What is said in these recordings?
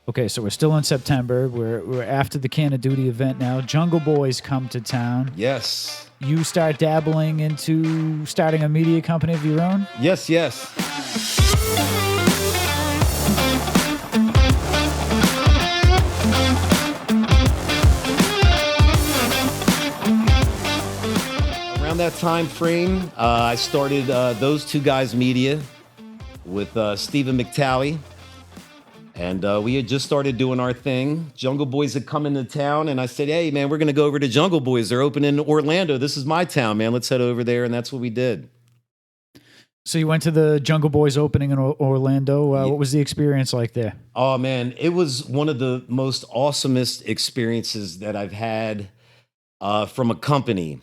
Okay, so we're still in September. We're after the Can of Duty event now. Jungle Boys come to town. Yes. You start dabbling into starting a media company of your own? Yes, yes. Around that time frame, I started Those Two Guys Media with Stephen McTally. And we had just started doing our thing. Jungle Boys had come into town, and I said, hey, man, we're going to go over to Jungle Boys. They're opening in Orlando. This is my town, man. Let's head over there, and that's what we did. So you went to the Jungle Boys opening in Orlando. What was the experience like there? Oh, man, it was one of the most awesomest experiences that I've had from a company.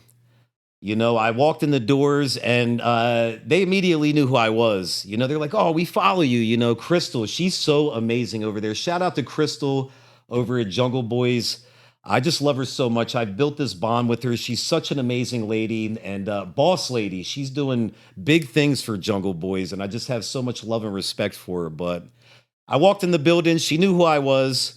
You know, I walked in the doors and they immediately knew who I was. You know, they're like, oh, we follow you. You know, Crystal, she's so amazing over there. Shout out to Crystal over at Jungle Boys. I just love her so much. I've built this bond with her. She's such an amazing lady and boss lady. She's doing big things for Jungle Boys. And I just have so much love and respect for her. But I walked in the building. She knew who I was.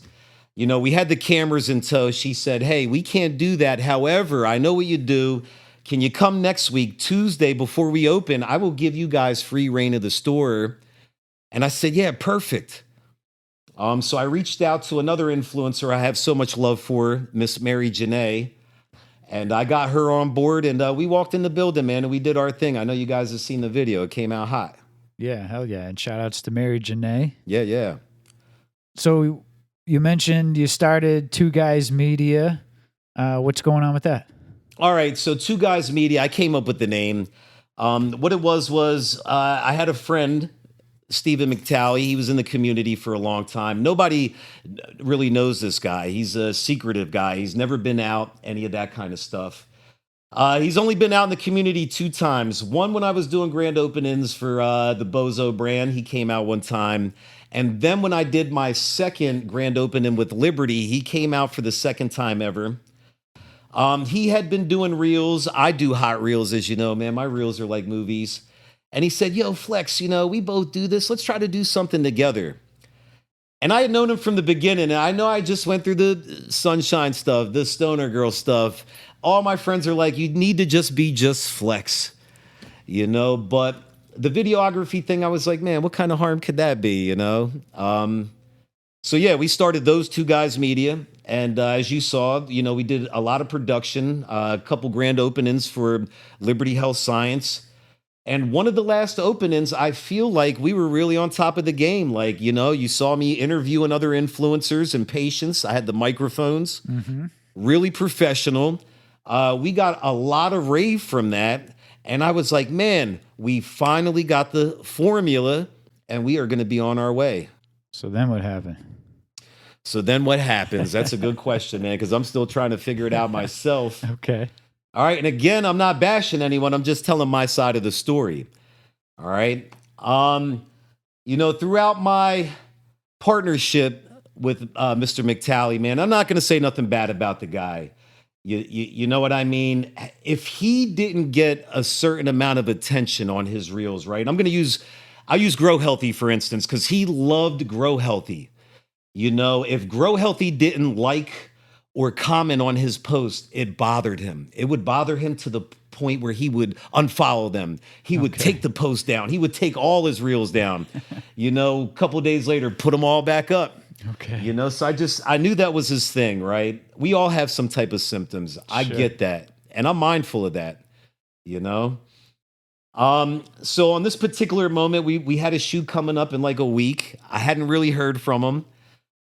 You know, we had the cameras in tow. She said, hey, we can't do that. However, I know what you do. Can you come next week, Tuesday, before we open? I will give you guys free reign of the store. And I said, yeah, perfect. So I reached out to another influencer I have so much love for, Miss Mary Janae. And I got her on board, and we walked in the building, man, and we did our thing. I know you guys have seen the video. It came out hot. Yeah, hell yeah. And shout outs to Mary Janae. Yeah, yeah. So you mentioned you started Two Guys Media. What's going on with that? All right, so Two Guys Media, I came up with the name. What it was I had a friend, Stephen McTally. He was in the community for a long time. Nobody really knows this guy. He's a secretive guy. He's never been out, any of that kind of stuff. He's only been out in the community 2 times. One, when I was doing grand openings for the Bozo brand, he came out one time. And then when I did my second grand opening with Liberty, he came out for the second time ever. He had been doing reels. I do hot reels, as you know, man. My reels are like movies. And he said, yo, Flex, you know, we both do this. Let's try to do something together. And I had known him from the beginning. And I know I just went through the Sunshine stuff, the Stoner Girl stuff. All my friends are like, you need to just be just Flex, you know? But the videography thing, I was like, man, what kind of harm could that be, you know? So yeah, we started Those Two Guys Media. And as you saw, you know, we did a lot of production, a couple grand openings for Liberty Health Science. And one of the last openings, I feel like we were really on top of the game. Like, you know, you saw me interviewing other influencers and patients. I had the microphones, really professional. We got a lot of rave from that. And I was like, man, we finally got the formula and we are going to be on our way. So then what happened? So then what happens? That's a good question, man, because I'm still trying to figure it out myself. Okay. All right. And again, I'm not bashing anyone. I'm just telling my side of the story. All right. You know, throughout my partnership with Mr. McTally, man, I'm not going to say nothing bad about the guy. You know what I mean? If he didn't get a certain amount of attention on his reels, right? I use Grow Healthy, for instance, because he loved Grow Healthy. You know, if Grow Healthy didn't like or comment on his post, it bothered him. It would bother him to the point where he would unfollow them. He would take the post down. He would take all his reels down. You know, a couple of days later, put them all back up. Okay. You know, so I knew that was his thing, right? We all have some type of symptoms. I get that. And I'm mindful of that, you know? So on this particular moment, we had a shoot coming up in like a week. I hadn't really heard from him.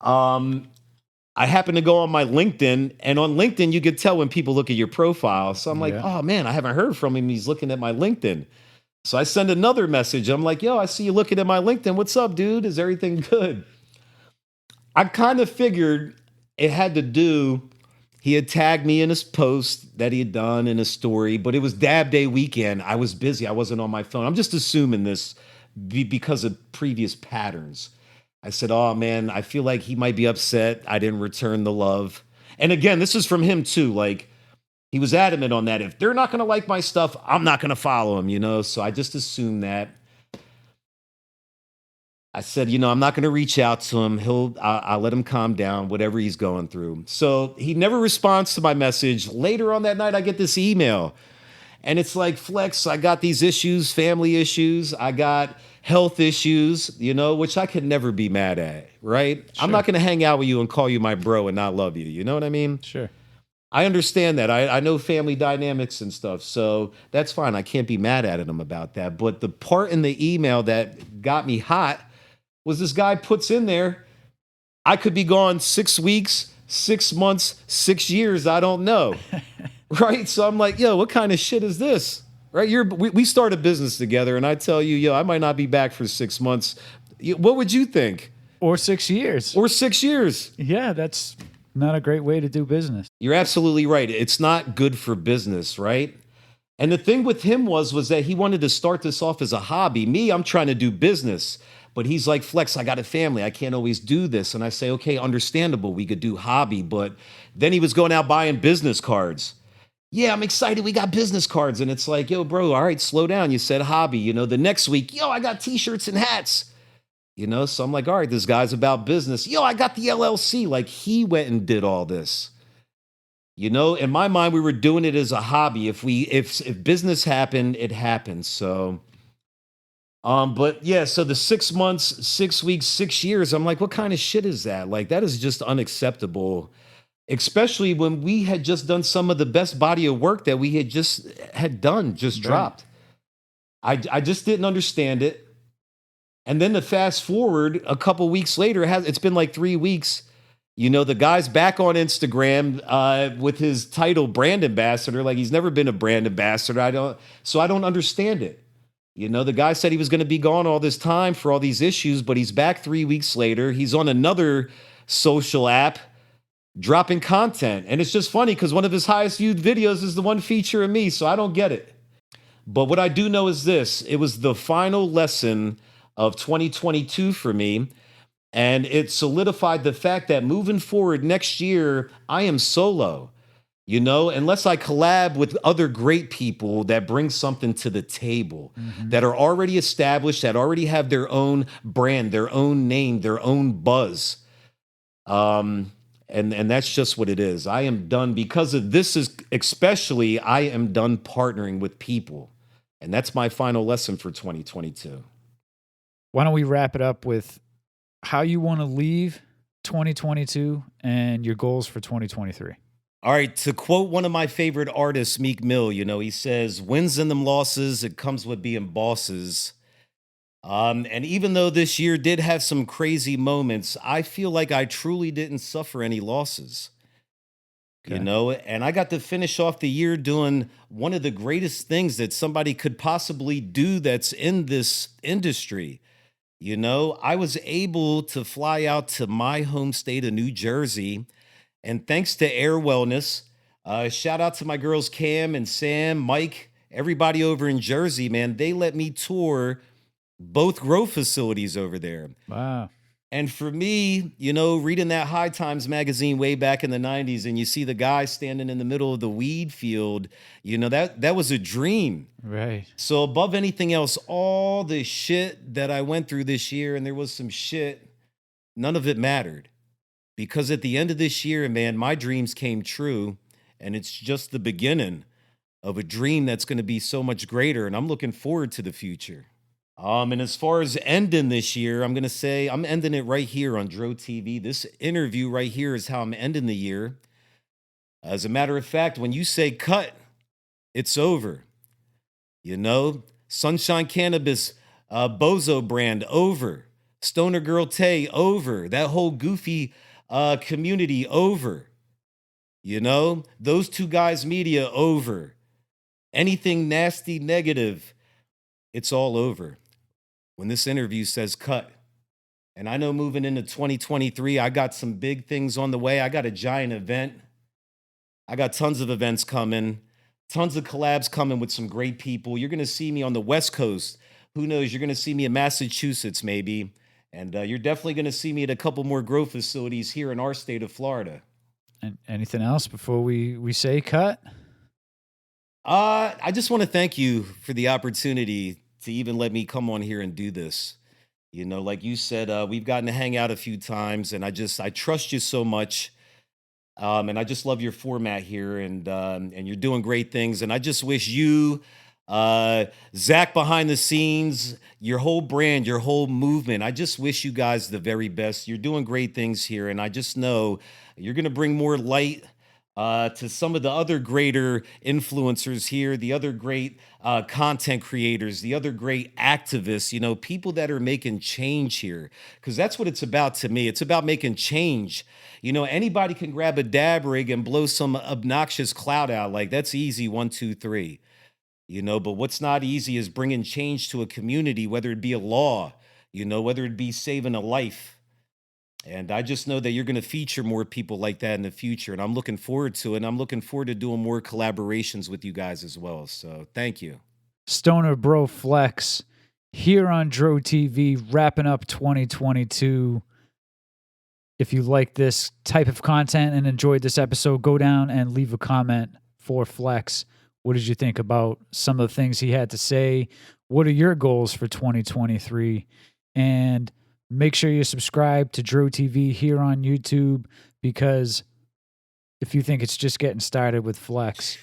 I happened to go on my LinkedIn, and on LinkedIn, you could tell when people look at your profile. So I'm like, oh man, I haven't heard from him. He's looking at my LinkedIn. So I send another message. I'm like, yo, I see you looking at my LinkedIn. What's up, dude? Is everything good? I kind of figured it had to do, he had tagged me in his post that he had done in a story, but it was Dab Day weekend. I was busy. I wasn't on my phone. I'm just assuming this because of previous patterns. I said, oh man, I feel like he might be upset I didn't return the love. And again, this is from him too. Like, he was adamant on that. If they're not going to like my stuff, I'm not going to follow him, you know? So I just assumed that. I said, I'm not going to reach out to him. I'll let him calm down, whatever he's going through. So he never responds to my message. Later on that night, I get this email. And it's like, Flex, I got these issues, family issues. I got health issues, which I could never be mad at, right? Sure. I'm not going to hang out with you and call you my bro and not love you. You know what I mean? Sure. I understand that. I know family dynamics and stuff. So that's fine. I can't be mad at him about that. But the part in the email that got me hot was this guy puts in there, I could be gone 6 weeks, 6 months, 6 years. I don't know. Right. So I'm like, yo, what kind of shit is this? Right. We start a business together and I tell you, yo, I might not be back for 6 months. What would you think? Or 6 years. Or 6 years. Yeah, that's not a great way to do business. You're absolutely right. It's not good for business, right? And the thing with him was that he wanted to start this off as a hobby. Me, I'm trying to do business. But he's like, Flex, I got a family. I can't always do this. And I say, okay, understandable. We could do hobby. But then he was going out buying business cards. Yeah, I'm excited. We got business cards. And it's like, yo, bro, all right, slow down. You said hobby. The next week, yo, I got T-shirts and hats. So I'm like, all right, this guy's about business. Yo, I got the LLC. Like, he went and did all this. In my mind, we were doing it as a hobby. If business happened, it happened. So, but yeah, so the 6 months, 6 weeks, 6 years, I'm like, what kind of shit is that? Like, that is just unacceptable. Especially when we had just done some of the best body of work that we had done, dropped. I just didn't understand it. And then to fast forward a couple weeks later, it's been like 3 weeks. The guy's back on Instagram with his title brand ambassador. Like, he's never been a brand ambassador. I don't understand it. The guy said he was going to be gone all this time for all these issues, but he's back 3 weeks later. He's on another social app dropping content. And it's just funny because one of his highest viewed videos is the one featuring me. So I don't get it. But what I do know is this. It was the final lesson of 2022 for me. And it solidified the fact that moving forward next year, I am solo. Unless I collab with other great people that bring something to the table, that are already established, that already have their own brand, their own name, their own buzz. And that's just what it is. I am done because of this especially, I am done partnering with people. And that's my final lesson for 2022. Why don't we wrap it up with how you want to leave 2022 and your goals for 2023? All right, to quote one of my favorite artists, Meek Mill, he says, wins and them losses, it comes with being bosses. And even though this year did have some crazy moments, I feel like I truly didn't suffer any losses. Okay. And I got to finish off the year doing one of the greatest things that somebody could possibly do that's in this industry. I was able to fly out to my home state of New Jersey. And thanks to Air Wellness, shout out to my girls Cam and Sam, Mike, everybody over in Jersey, man. They let me tour both grow facilities over there. Wow. And for me, reading that High Times magazine way back in the 90s, and you see the guy standing in the middle of the weed field, that was a dream. Right. So above anything else, all the shit that I went through this year, and there was some shit, none of it mattered. Because at the end of this year, man, my dreams came true, and it's just the beginning of a dream that's going to be so much greater, and I'm looking forward to the future. And as far as ending this year, I'm going to say I'm ending it right here on DroTV. This interview right here is how I'm ending the year. As a matter of fact, when you say cut, it's over. Sunshine Cannabis, Bozo brand, over. Stoner Girl Tay, over. That whole goofy community, over. Those two guys media, over. Anything nasty, negative, it's all over. When this interview says cut. And I know moving into 2023, I got some big things on the way. I got a giant event. I got tons of events coming, tons of collabs coming with some great people. You're going to see me on the West Coast. Who knows? You're going to see me in Massachusetts, maybe. And you're definitely going to see me at a couple more grow facilities here in our state of Florida. And anything else before we say cut? I just want to thank you for the opportunity to even let me come on here and do this. You know, like you said, we've gotten to hang out a few times, and I trust you so much. And I just love your format here, and you're doing great things. And I just wish you, uh, Zach behind the scenes, your whole brand, your whole movement. I just wish you guys the very best. You're doing great things here, and I just know you're going to bring more light to some of the other greater influencers here, the other great content creators, the other great activists, you know, people that are making change here. Because that's what it's about to me. It's about making change. You know, anybody can grab a dab rig and blow some obnoxious cloud out. Like, that's easy, one, two, three. You know, but what's not easy is bringing change to a community, whether it be a law, you know, whether it be saving a life. And I just know that you're going to feature more people like that in the future. And I'm looking forward to it. And I'm looking forward to doing more collaborations with you guys as well. So thank you. StonerBro Flex here on DroTV, wrapping up 2022. If you like this type of content and enjoyed this episode, go down and leave a comment for Flex. What did you think about some of the things he had to say? What are your goals for 2023? And make sure you subscribe to DroTV here on YouTube, because if you think it's just getting started with Flex,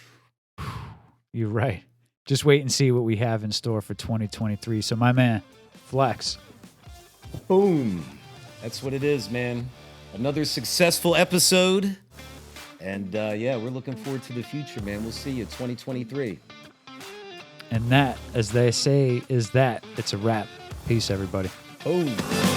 you're right. Just wait and see what we have in store for 2023. So my man, Flex. Boom. That's what it is, man. Another successful episode. And yeah, we're looking forward to the future, man. We'll see you 2023. And that, as they say, is that. It's a wrap. Peace, everybody. Oh.